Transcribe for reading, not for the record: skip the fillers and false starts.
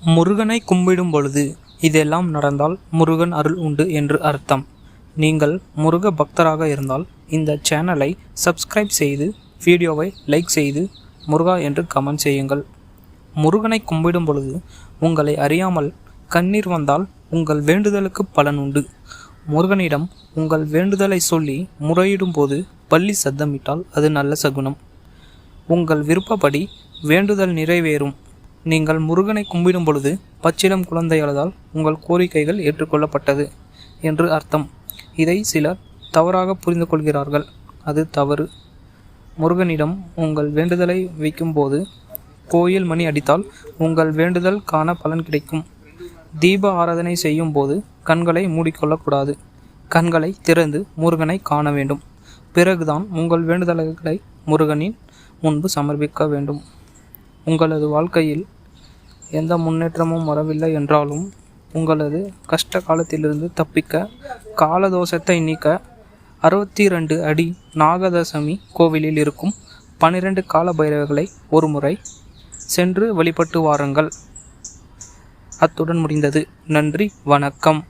முருகனை கும்பிடும் பொழுது இதெல்லாம் நடந்தால் முருகன் அருள் உண்டு என்று அர்த்தம். நீங்கள் முருக பக்தராக இருந்தால் இந்த சேனலை சப்ஸ்கிரைப் செய்து வீடியோவை லைக் செய்து முருகா என்று கமெண்ட் செய்யுங்கள். முருகனை கும்பிடும் பொழுது உங்களை அறியாமல் கண்ணீர் வந்தால் உங்கள் வேண்டுதலுக்கு பலன் உண்டு. முருகனிடம் உங்கள் வேண்டுதலை சொல்லி முறையிடும் போது பள்ளி சத்தமிட்டால் அது நல்ல சகுனம். உங்கள் விருப்பப்படி வேண்டுதல் நிறைவேறும். நீங்கள் முருகனை கும்பிடும் பொழுது பச்சிளம் குழந்தை அழுதால் உங்கள் கோரிக்கைகள் ஏற்றுக்கொள்ளப்பட்டது என்று அர்த்தம். இதை சிலர் தவறாக புரிந்து கொள்கிறார்கள். அது தவறு. முருகனிடம் உங்கள் வேண்டுதலை வைக்கும்போது கோயில் மணி அடித்தால் உங்கள் வேண்டுதல் காண பலன் கிடைக்கும். தீப ஆராதனை செய்யும் போது கண்களை மூடிக்கொள்ளக்கூடாது. கண்களை திறந்து முருகனை காண வேண்டும். பிறகுதான் உங்கள் வேண்டுதல்களை முருகனின் முன்பு சமர்ப்பிக்க வேண்டும். உங்களது வாழ்க்கையில் எந்த முன்னேற்றமும் வரவில்லை என்றாலும் உங்களது கஷ்ட காலத்திலிருந்து தப்பிக்க காலதோஷத்தை நீக்க 62 அடி நாகதசமி கோவிலில் இருக்கும் 12 கால பைரவர்களை ஒரு முறை சென்று வழிபட்டு வாருங்கள். அத்துடன் முடிந்தது. நன்றி, வணக்கம்.